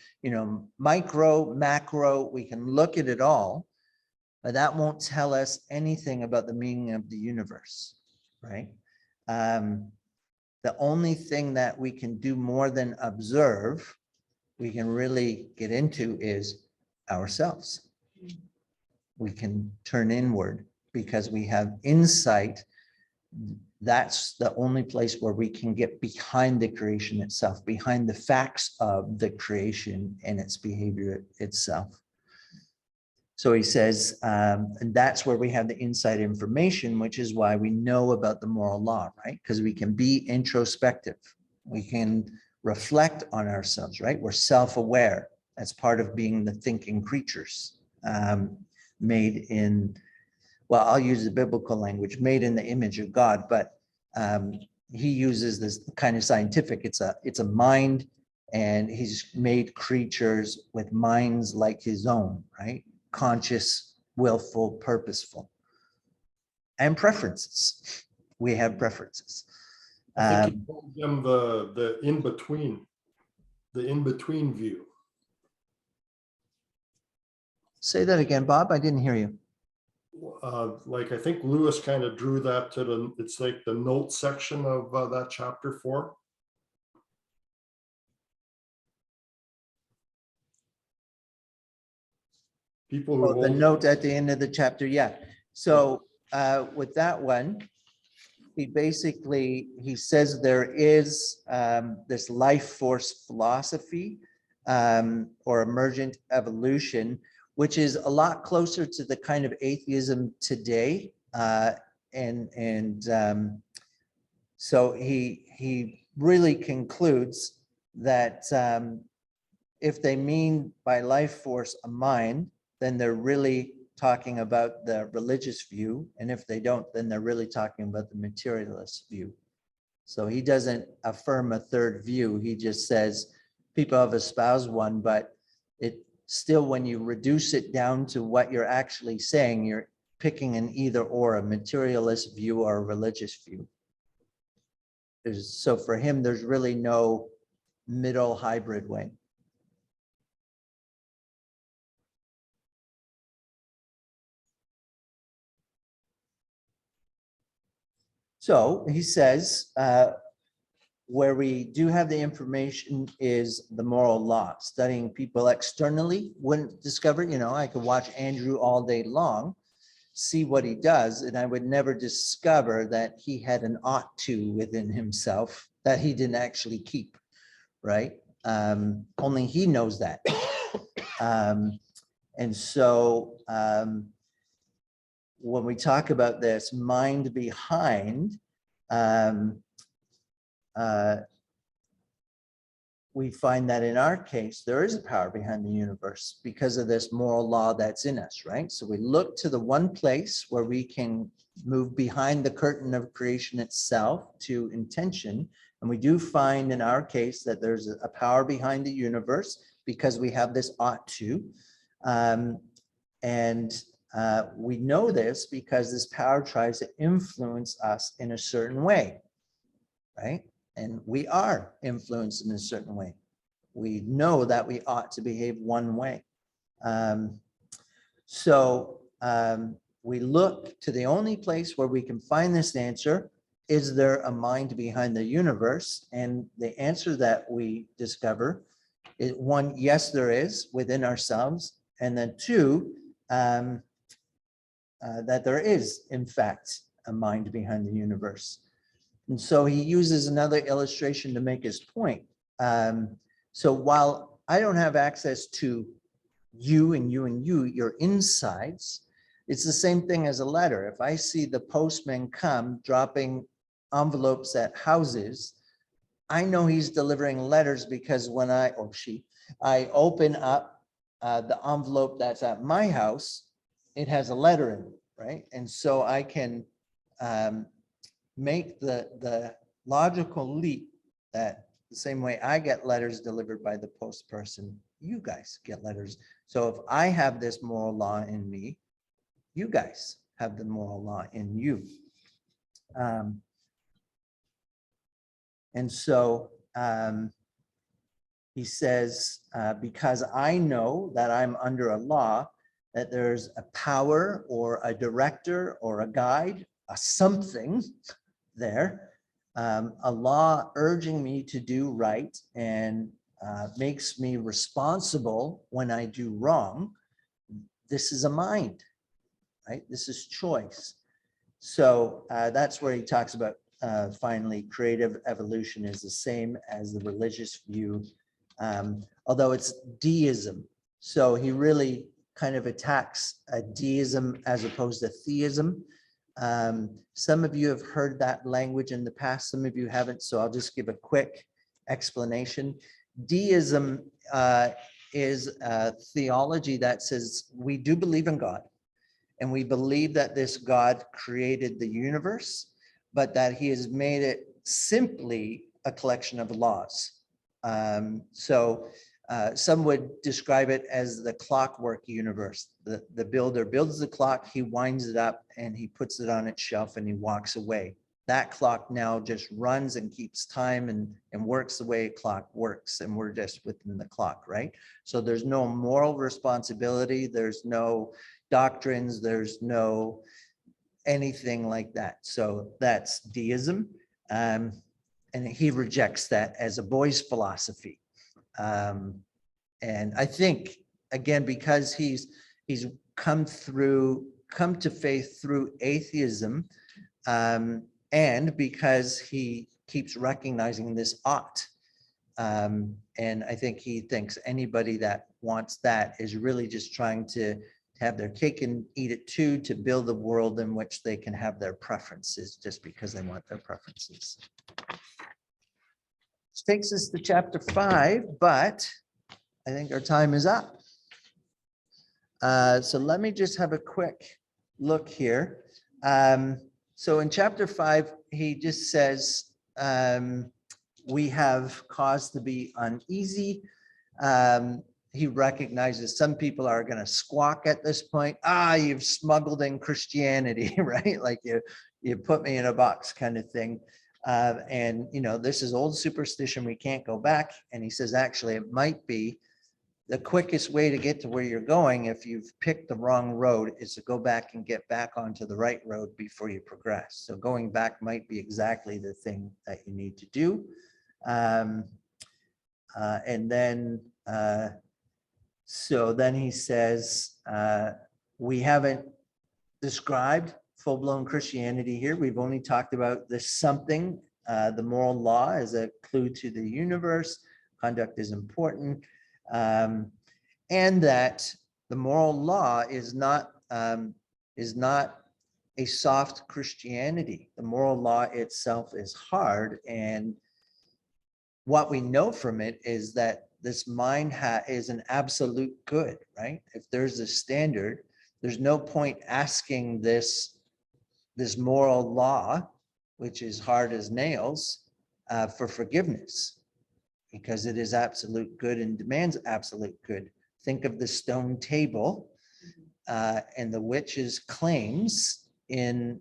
micro, macro, we can look at it all, but that won't tell us anything about the meaning of the universe, right? The only thing that we can do more than observe, we can really get into is ourselves. We can turn inward because we have insight. That's the only place where we can get behind the creation itself, behind the facts of the creation and its behavior itself. So he says, and that's where we have the inside information, which is why we know about the moral law, right? Because we can be introspective. We can reflect on ourselves, right? We're self-aware. That's part of being the thinking creatures, made in, well, I'll use the biblical language, made in the image of God, but he uses this kind of scientific, it's a mind, and he's made creatures with minds like his own, right? Conscious, willful, purposeful, and preferences. We have preferences. I think he told them the in-between view. Say that again, Bob, I didn't hear you. Like, I think Lewis kind of drew that to it's like the note section of that chapter 4. People who Oh, the hold, note at the end of the chapter, yeah. So with that one, he says there is this life force philosophy or emergent evolution, which is a lot closer to the kind of atheism today. So he really concludes that if they mean by life force a mind, then they're really talking about the religious view. And if they don't, then they're really talking about the materialist view. So he doesn't affirm a third view. He just says people have espoused one, but it still, when you reduce it down to what you're actually saying, you're picking an either or, a materialist view or a religious view. So for him, there's really no middle hybrid way. So he says, where we do have the information is the moral law. Studying people externally wouldn't discover, I could watch Andrew all day long, see what he does, and I would never discover that he had an ought to within himself that he didn't actually keep, right? Only he knows that. And so when we talk about this mind behind, we find that in our case, there is a power behind the universe because of this moral law that's in us, right? So we look to the one place where we can move behind the curtain of creation itself to intention. And we do find in our case that there's a power behind the universe because we have this ought to. We know this because this power tries to influence us in a certain way, right? And we are influenced in a certain way. We know that we ought to behave one way. We look to the only place where we can find this answer. Is there a mind behind the universe? And the answer that we discover is one, yes, there is within ourselves. And then two, that there is, in fact, a mind behind the universe. And so he uses another illustration to make his point. So while I don't have access to you and you and you, your insides, it's the same thing as a letter. If I see the postman come dropping envelopes at houses, I know he's delivering letters because when I open up the envelope that's at my house, it has a letter in it, right? And so I can make the logical leap that the same way I get letters delivered by the post person, you guys get letters. So if I have this moral law in me, you guys have the moral law in you. He says, because I know that I'm under a law, that there's a power or a director or a guide, a something there, a law urging me to do right and makes me responsible when I do wrong. This is a mind, right? This is choice. So that's where he talks about finally creative evolution is the same as the religious view, although it's deism. So he really kind of attacks a deism as opposed to theism. Some of you have heard that language in the past, some of you haven't, so I'll just give a quick explanation. Deism is a theology that says we do believe in God, and we believe that this God created the universe, but that he has made it simply a collection of laws. Some would describe it as the Clockwork Universe. The builder builds the clock, he winds it up, and he puts it on its shelf and he walks away. That clock now just runs and keeps time and works the way a clock works, and we're just within the clock, right? So there's no moral responsibility, there's no doctrines, there's no anything like that. So that's deism. And he rejects that as a boy's philosophy. And I think, again, because he's come to faith through atheism, and because he keeps recognizing this ought. And I think he thinks anybody that wants that is really just trying to have their cake and eat it too, to build a world in which they can have their preferences just because they want their preferences. This takes us to chapter 5, but I think our time is up. So let me just have a quick look here. So in chapter 5, he just says, we have cause to be uneasy. He recognizes some people are going to squawk at this point. You've smuggled in Christianity, right? Like you put me in a box kind of thing. And, this is old superstition. We can't go back. And he says, actually, it might be the quickest way to get to where you're going, if you've picked the wrong road, is to go back and get back onto the right road before you progress. So going back might be exactly the thing that you need to do. So then he says, we haven't described full-blown Christianity here. We've only talked about this something, the moral law as a clue to the universe. Conduct is important. And that the moral law is not a soft Christianity. The moral law itself is hard, and what we know from it is that this mind is an absolute good, right? If there's a standard, there's no point asking this moral law, which is hard as nails, for forgiveness, because it is absolute good and demands absolute good. Think of the stone table and the witch's claims in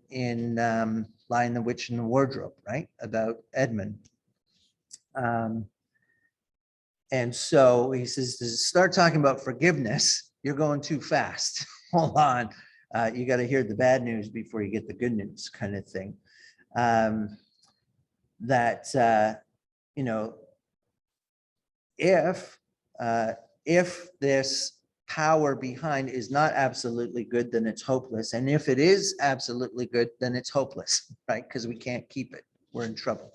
Lion, the Witch, and the Wardrobe, right? About Edmund. And so he says, to start talking about forgiveness, you're going too fast. Hold on. You got to hear the bad news before you get the good news, kind of thing. If this power behind is not absolutely good, then it's hopeless. And if it is absolutely good, then it's hopeless, right? Because we can't keep it. We're in trouble.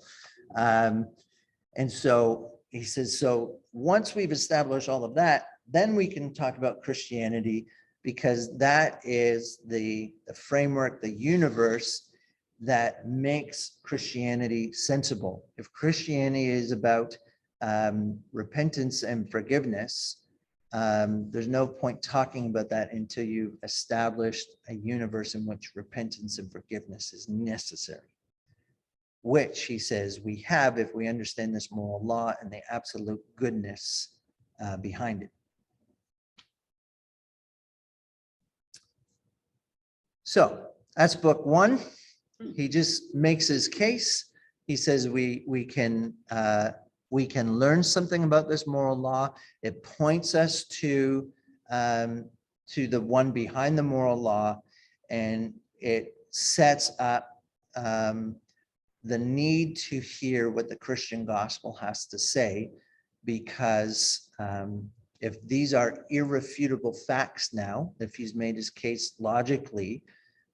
And so he says, so once we've established all of that, then we can talk about Christianity, because that is the framework, the universe that makes Christianity sensible. If Christianity is about repentance and forgiveness, there's no point talking about that until you've established a universe in which repentance and forgiveness is necessary, which he says we have if we understand this moral law and the absolute goodness behind it. So that's book 1. He just makes his case. He says we can learn something about this moral law. It points us to the one behind the moral law, and it sets up the need to hear what the Christian gospel has to say, because if these are irrefutable facts now, if he's made his case logically,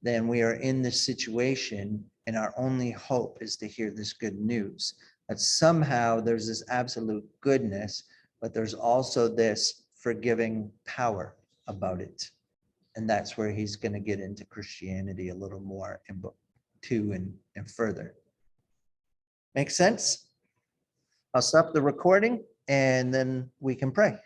then we are in this situation, and our only hope is to hear this good news. That somehow there's this absolute goodness, but there's also this forgiving power about it. And that's where he's going to get into Christianity a little more in book 2 and further. Make sense? I'll stop the recording and then we can pray.